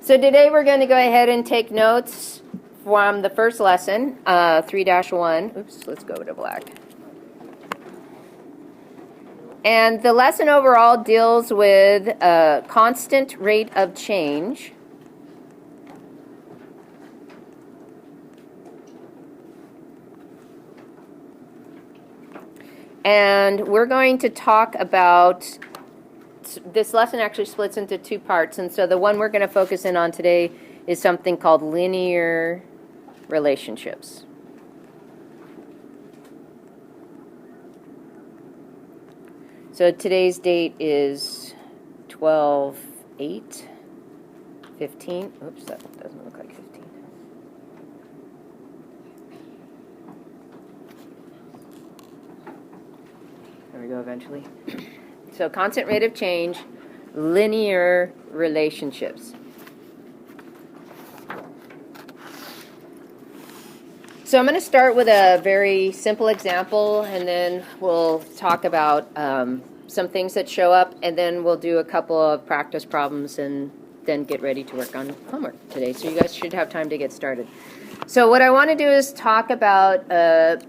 So today we're going to go ahead and take notes from the first lesson, 3-1. Oops, let's go to black. And the lesson overall deals with a constant rate of change. And we're going to talk about, this lesson actually splits into two parts, and so the one we're going to focus in on today is something called linear relationships. So today's date is 12/8/15. Oops, that doesn't look like 15. There we go eventually. So constant rate of change, linear relationships. So I'm going to start with a very simple example, and then we'll talk about some things that show up, and then we'll do a couple of practice problems and then get ready to work on homework today. So you guys should have time to get started. So what I want to do is talk about a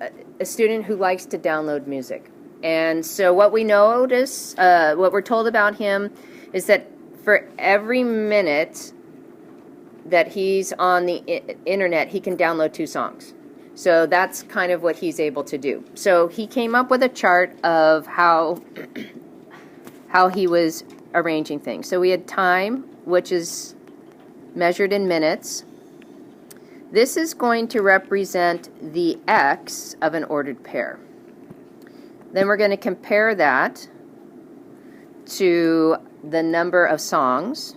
student who likes to download music. And so what we notice, what we're told about him is that for every minute that he's on the internet, he can download 2 songs. So that's kind of what he's able to do. So he came up with a chart of how he was arranging things. So we had time, which is measured in minutes. This is going to represent the x of an ordered pair. Then we're going to compare that to the number of songs,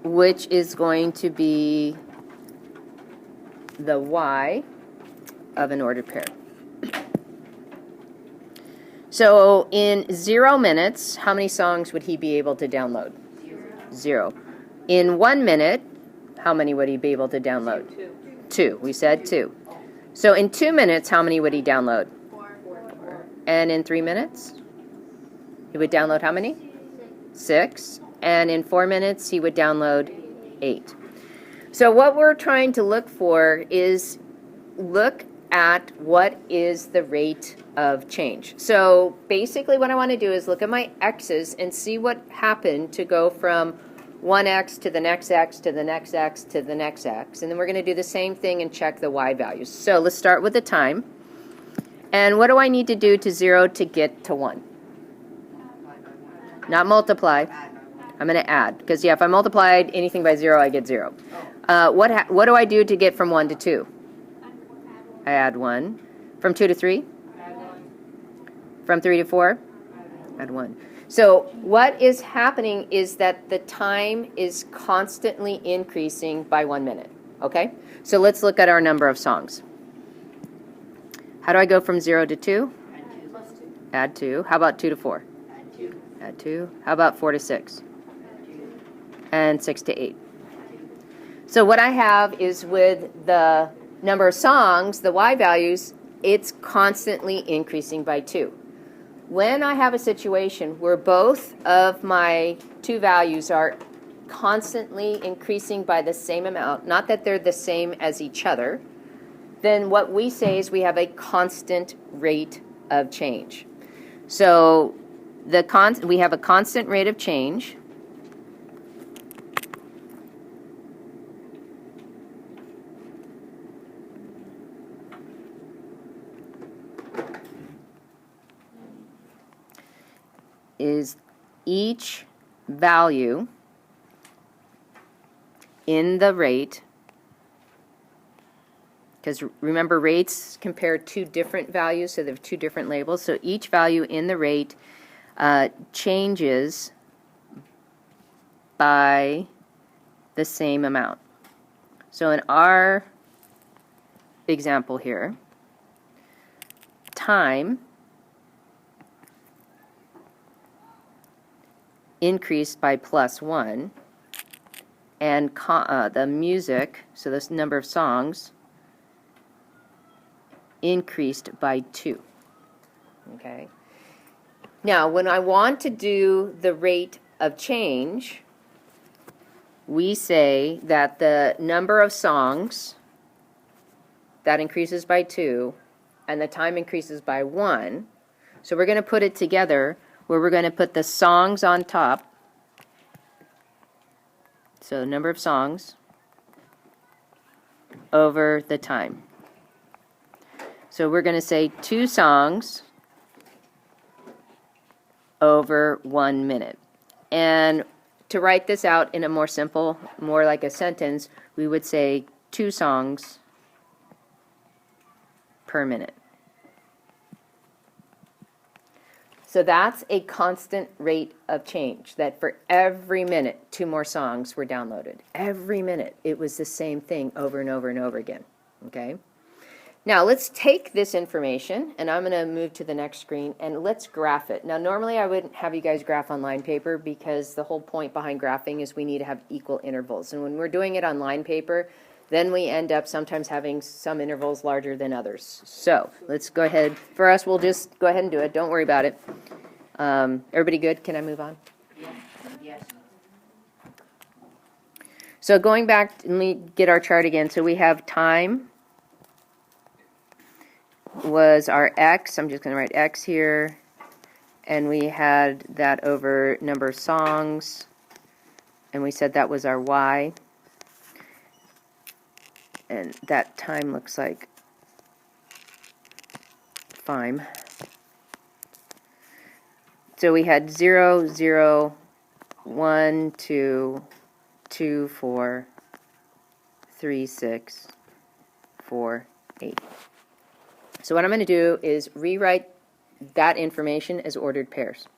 which is going to be the y of an ordered pair. So in 0 minutes, how many songs would he be able to download? 0. In 1 minute, how many would he be able to download? 2. We said 2. So in 2 minutes, how many would he download? 4. And in 3 minutes? He would download how many? 6. And in 4 minutes, he would download 8. So what we're trying to look for is look at what is the rate of change. So basically what I want to do is look at my x's and see what happened to go from one x to the next x to the next x to the next x. And then we're going to do the same thing and check the y values. So let's start with the time. And what do I need to do to 0 to get to 1? Not multiply. I'm going to add, because if I multiplied anything by 0, I get 0. What do I do to get from 1 to 2? I add 1. From 2 to 3? From 3 to 4? Add 1. So what is happening is that the time is constantly increasing by 1 minute. Okay? So let's look at our number of songs. How do I go from 0 to 2? Add 2. How about 2 to 4? Add 2. Add 2. How about 4 to 6? And 6 to 8. So what I have is with the number of songs, the y values, it's constantly increasing by 2. When I have a situation where both of my 2 values are constantly increasing by the same amount, not that they're the same as each other, then what we say is we have a constant rate of change. So we have a constant rate of change. Is each value in the rate, because remember rates compare 2 different values, so they have 2 different labels, so each value in the rate changes by the same amount. So in our example here, time increased by +1, and the music, so this number of songs, increased by 2. Okay. Now, when I want to do the rate of change, we say that the number of songs, that increases by 2, and the time increases by 1. So we're going to put it together where we're going to put the songs on top. So number of songs over the time. So we're going to say 2 songs over 1 minute. And to write this out in a more simple, more like a sentence, we would say 2 songs per minute. So that's a constant rate of change, that for every minute, 2 more songs were downloaded. Every minute, it was the same thing over and over and over again. Okay? Now, let's take this information, and I'm going to move to the next screen, and let's graph it. Now, normally I wouldn't have you guys graph on line paper because the whole point behind graphing is we need to have equal intervals. And when we're doing it on line paper, then we end up sometimes having some intervals larger than others. So let's go ahead. For us, we'll just go ahead and do it. Don't worry about it. Everybody good? Can I move on? Yes. So going back, let me get our chart again. So we have time was our x. I'm just going to write x here. And we had that over number of songs. And we said that was our y. And that time looks like 5. So we had 0, 0, 1, 2, 2, 4, 3, 6, 4, 8. So what I'm going to do is rewrite that information as ordered pairs.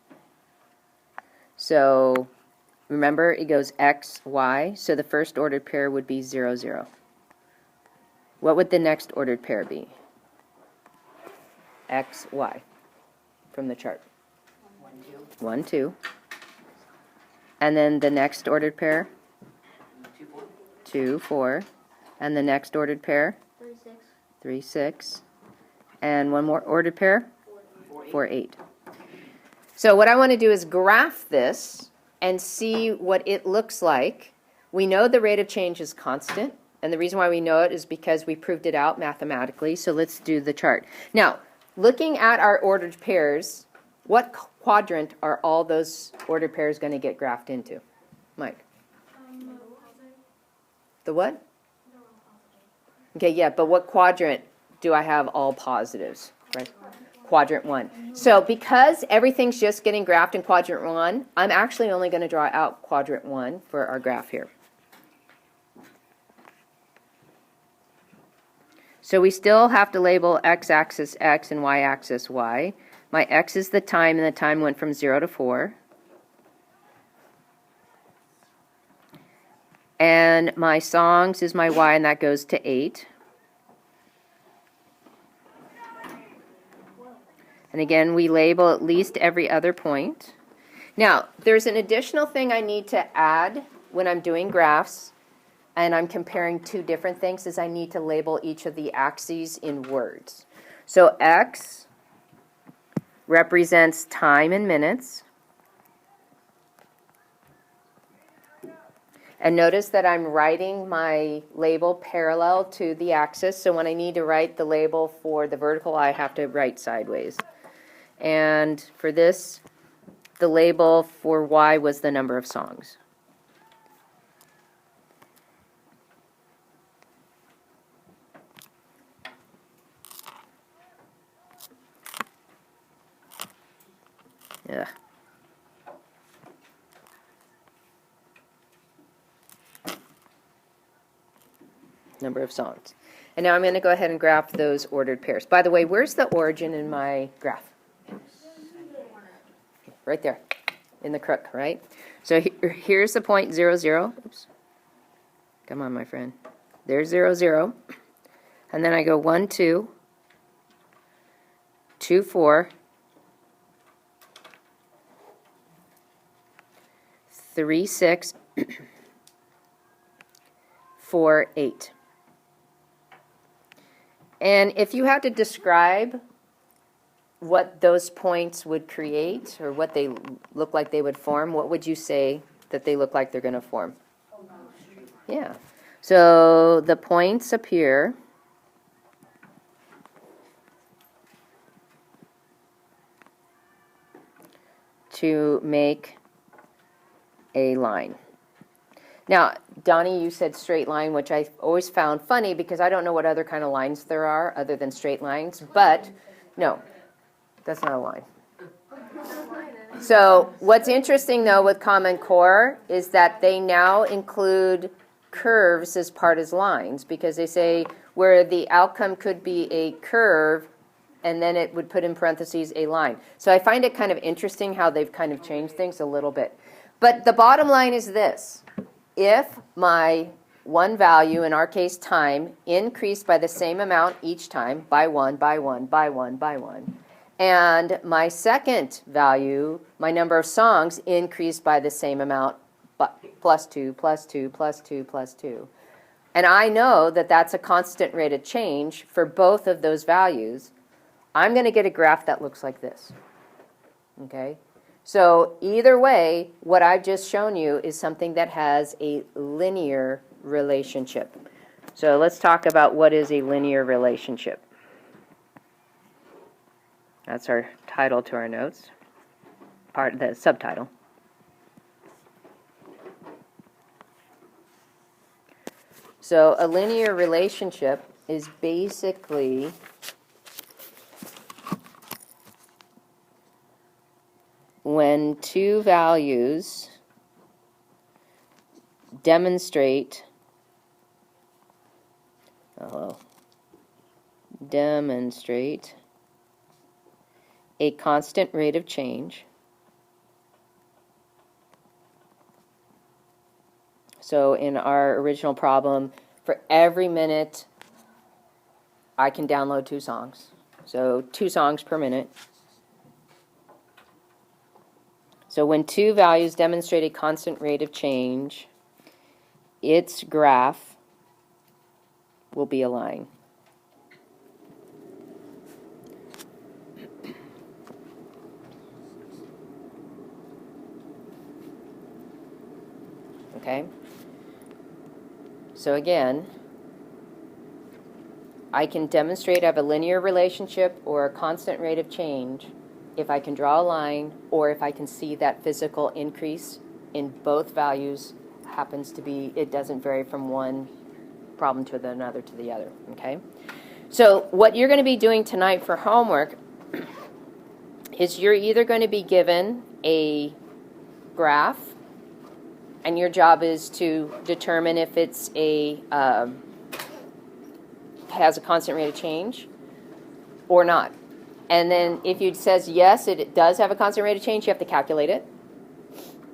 So remember, it goes x, y. So the first ordered pair would be 0, 0. What would the next ordered pair be? X, Y from the chart. 1, 2. And then the next ordered pair? 2, 4. And the next ordered pair? 3, 6. And one more ordered pair? 4, 8. So what I want to do is graph this and see what it looks like. We know the rate of change is constant. And the reason why we know it is because we proved it out mathematically. So let's do the chart. Now, looking at our ordered pairs, what quadrant are all those ordered pairs going to get graphed into? Mike? The what? Okay, yeah, but what quadrant do I have all positives? Right? Quadrant 1. So because everything's just getting graphed in quadrant 1, I'm actually only going to draw out quadrant 1 for our graph here. So we still have to label x-axis x and y-axis y. My x is the time, and the time went from 0 to 4. And my songs is my y, and that goes to 8. And again, we label at least every other point. Now, there's an additional thing I need to add when I'm doing graphs, and I'm comparing 2 different things, is I need to label each of the axes in words. So x represents time in minutes. And notice that I'm writing my label parallel to the axis. So when I need to write the label for the vertical, I have to write sideways. And for this, the label for y was the number of songs. Yeah. Number of songs. And now I'm going to go ahead and graph those ordered pairs. By the way, where's the origin in my graph? Right there, in the crook, right? So here's the point 0, 0. Oops. Come on, my friend. There's 0, 0. And then I go 1, 2, 2, 4, 3, 6, 4, 8. And if you had to describe what those points would create, or what they look like they would form, what would you say that they look like they're going to form? Yeah. So the points appear to make a line. Now, Donnie, you said straight line, which I always found funny because I don't know what other kind of lines there are other than straight lines, but no, that's not a line. So what's interesting, though, with Common Core is that they now include curves as part of lines, because they say where the outcome could be a curve, and then it would put in parentheses a line. So I find it kind of interesting how they've kind of changed things a little bit. But the bottom line is this. If my one value, in our case time, increased by the same amount each time, by one, by one, by one, by one, and my second value, my number of songs, increased by the same amount, but plus 2, plus 2, plus 2, plus 2. And I know that that's a constant rate of change for both of those values. I'm going to get a graph that looks like this. Okay? So either way, what I've just shown you is something that has a linear relationship. So let's talk about what is a linear relationship. That's our title to our notes, the subtitle. So a linear relationship is basically when two values demonstrate a constant rate of change. So in our original problem, for every minute, I can download 2 songs. So 2 songs per minute. So when two values demonstrate a constant rate of change, its graph will be a line. Okay? So again, I can demonstrate I have a linear relationship or a constant rate of change if I can draw a line, or if I can see that physical increase in both values happens to be, it doesn't vary from one problem to another to the other, okay? So what you're going to be doing tonight for homework is you're either going to be given a graph, and your job is to determine if it's has a constant rate of change or not. And then if it says yes, it does have a constant rate of change, you have to calculate it.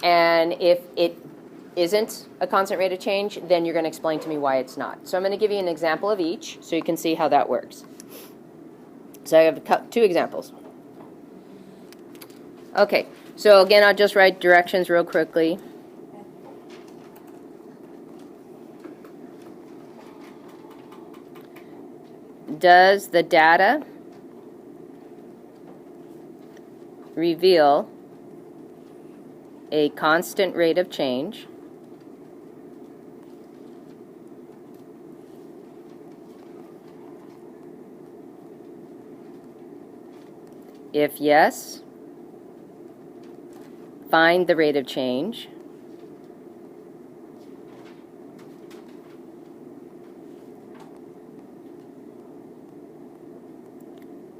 And if it isn't a constant rate of change, then you're going to explain to me why it's not. So I'm going to give you an example of each so you can see how that works. So I have 2 examples. Okay, so again, I'll just write directions real quickly. Does the data reveal a constant rate of change? If yes, find the rate of change.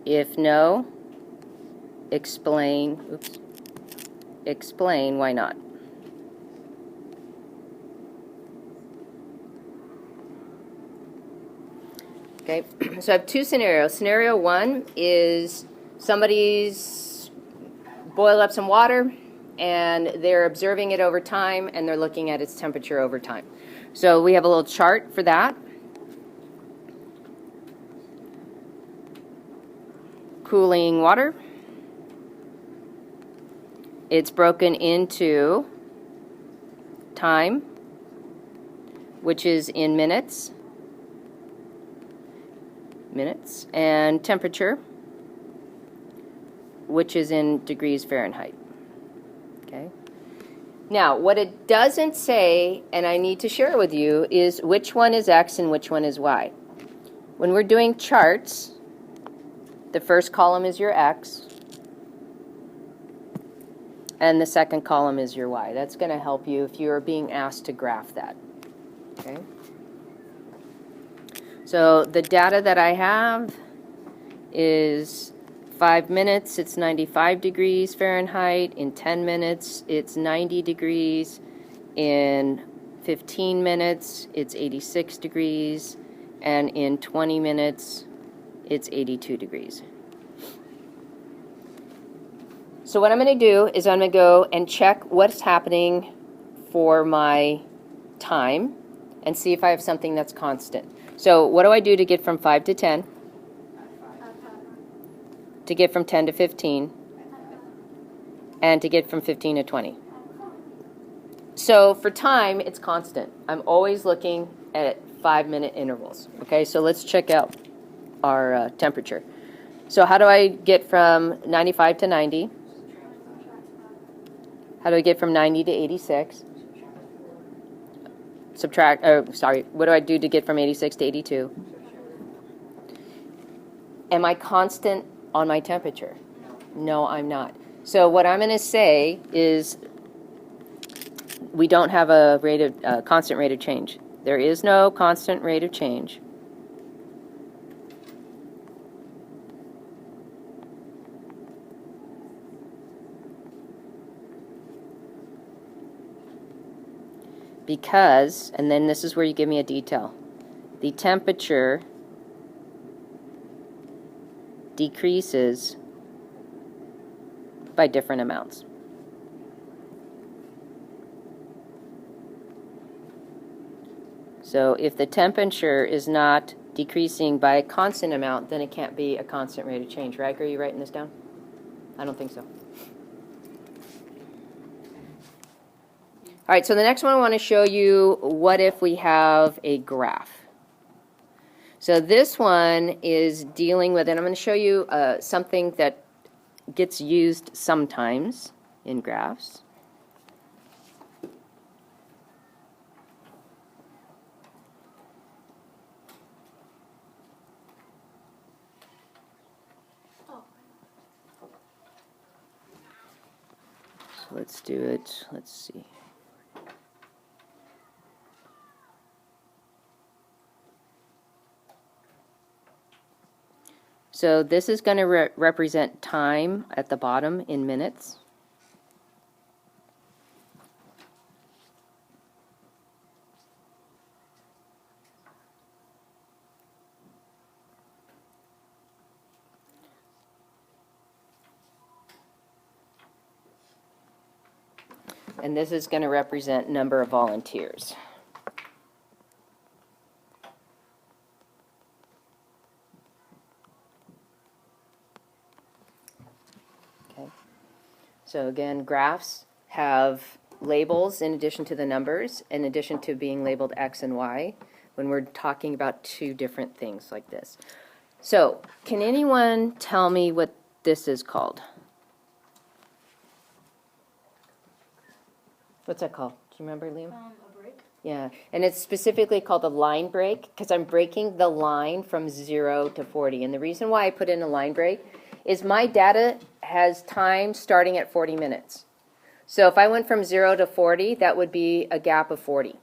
If no, explain why not. Okay, so I have 2 scenarios. Scenario 1 is somebody's boiled up some water and they're observing it over time and they're looking at its temperature over time. So we have a little chart for that. Cooling water. It's broken into time, which is in minutes, and temperature, which is in degrees Fahrenheit. Okay. Now, what it doesn't say, and I need to share with you, is which one is X and which one is Y. When we're doing charts, the first column is your X, and the second column is your Y. That's going to help you if you're being asked to graph that. Okay. So the data that I have is 5 minutes, it's 95 degrees Fahrenheit. In 10 minutes, it's 90 degrees. In 15 minutes, it's 86 degrees. And in 20 minutes, it's 82 degrees. So what I'm going to do is I'm going to go and check what's happening for my time and see if I have something that's constant. So what do I do to get from 5 to 10? To get from 10 to 15, and to get from 15 to 20. So for time, it's constant. I'm always looking at 5-minute intervals. Okay, so let's check out our temperature. So how do I get from 95 to 90? How do I get from 90 to 86? What do I do to get from 86 to 82? Am I constant on my temperature? No, I'm not. So what I'm going to say is we don't have a constant rate of change. There is no constant rate of change. Because, and then this is where you give me a detail, the temperature decreases by different amounts. So if the temperature is not decreasing by a constant amount, then it can't be a constant rate of change, right? Are you writing this down? I don't think so. All right, so the next one I want to show you, what if we have a graph? So this one is dealing with, and I'm going to show you something that gets used sometimes in graphs. So let's do it. Let's see. So this is going to represent time at the bottom in minutes. And this is going to represent number of volunteers. So again, graphs have labels in addition to the numbers, in addition to being labeled X and Y, when we're talking about two different things like this. So, can anyone tell me what this is called? What's that called? Do you remember, Liam? A break. Yeah, and it's specifically called a line break because I'm breaking the line from 0 to 40. And the reason why I put in a line break is my data has time starting at 40 minutes. So if I went from 0 to 40, that would be a gap of 40.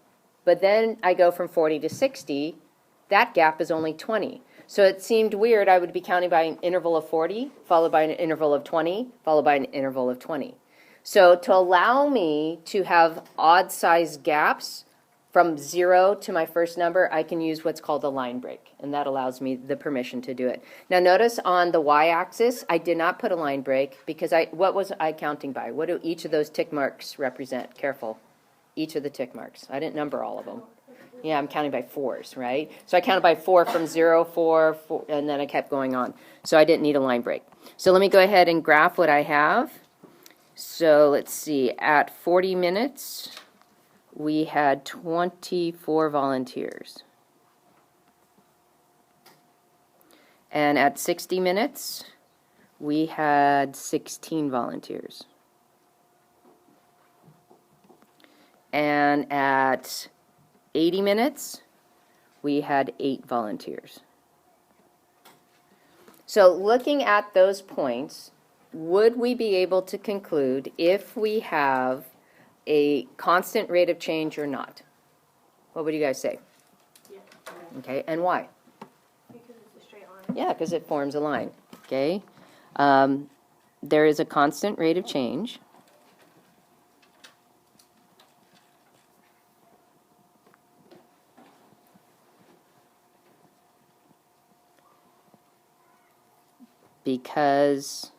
But then I go from 40 to 60, that gap is only 20. So it seemed weird I would be counting by an interval of 40, followed by an interval of 20, followed by an interval of 20. So to allow me to have odd-sized gaps from 0 to my first number, I can use what's called a line break, and that allows me the permission to do it. Now notice on the y-axis, I did not put a line break because what was I counting by? What do each of those tick marks represent? Careful. Each of the tick marks. I didn't number all of them. Yeah, I'm counting by 4s, right? So I counted by 4 from 0, 4, 4, and then I kept going on. So I didn't need a line break. So let me go ahead and graph what I have. So let's see, at 40 minutes, we had 24 volunteers. And at 60 minutes, we had 16 volunteers. And at 80 minutes, we had 8 volunteers. So looking at those points, would we be able to conclude if we have a constant rate of change or not? What would you guys say? Yeah. Okay, and why? Because it's a straight line. Yeah, because it forms a line. Okay, there is a constant rate of change. Because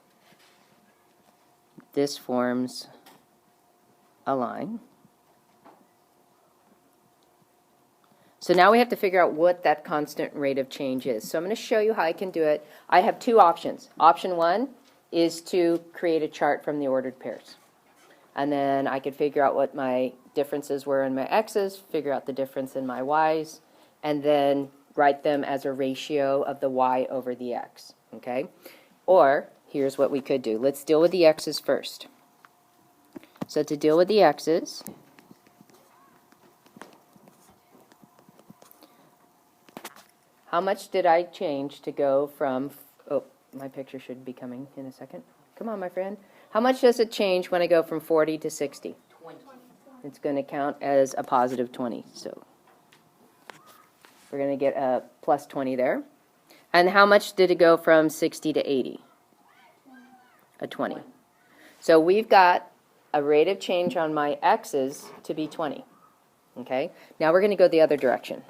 this forms a line. So now we have to figure out what that constant rate of change is. So I'm going to show you how I can do it. I have 2 options. Option 1 is to create a chart from the ordered pairs. And then I could figure out what my differences were in my x's, figure out the difference in my y's, and then write them as a ratio of the y over the x. Okay? Or, here's what we could do. Let's deal with the x's first. So to deal with the x's, how much did I change to go from, oh, my picture should be coming in a second. Come on, my friend. How much does it change when I go from 40 to 60? 20. It's going to count as a positive 20. So we're going to get a plus 20 there. And how much did it go from 60 to 80? A 20. So we've got a rate of change on my x's to be 20. Okay? Now we're going to go the other direction.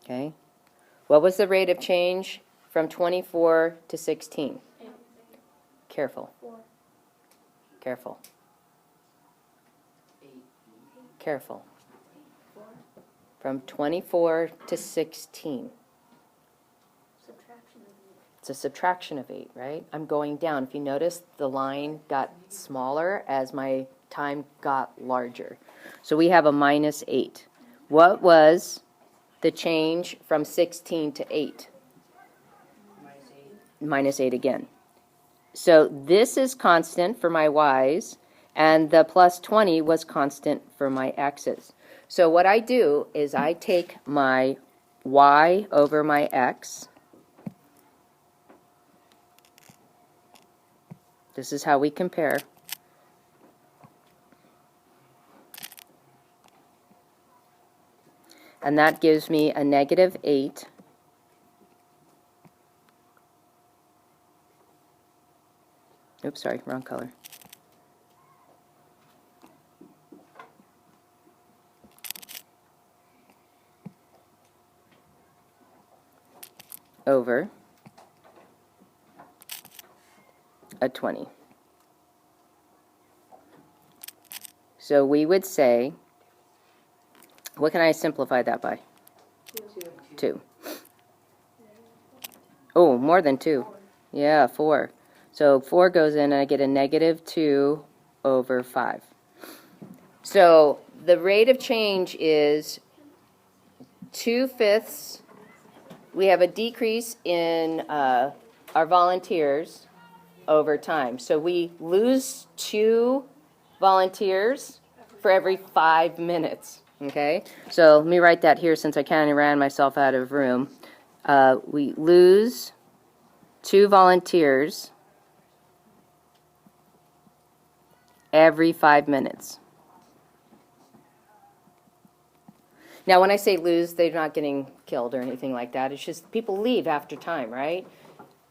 Okay? What was the rate of change from 24 to 16? 8. Careful. 4. Careful. Careful. 4. From 24 to 16. Subtraction of 8. It's a subtraction of 8, right? I'm going down. If you notice, the line got smaller as my time got larger. So we have a minus 8. What was the change from 16 to 8? Minus 8 again. So this is constant for my y's, and the plus 20 was constant for my x's. So what I do is I take my y over my x. This is how we compare. And that gives me a negative 8. Oops, sorry, wrong color. Over a 20. So we would say, what can I simplify that by? 2. Oh, more than 2. Yeah, 4. So 4 goes in and I get a negative 2 over 5. So the rate of change is 2/5. We have a decrease in our volunteers over time. So we lose 2 volunteers for every 5 minutes. Okay? So let me write that here since I kind of ran myself out of room. We lose 2 volunteers every 5 minutes. Now, when I say lose, they're not getting killed or anything like that. It's just people leave after time, right?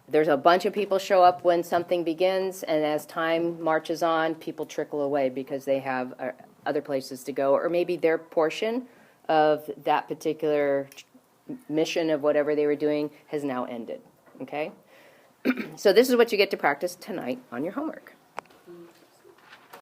There's a bunch of people show up when something begins, and as time marches on, people trickle away because they have other places to go, or maybe their portion of that particular mission of whatever they were doing has now ended, okay? So this is what you get to practice tonight on your homework.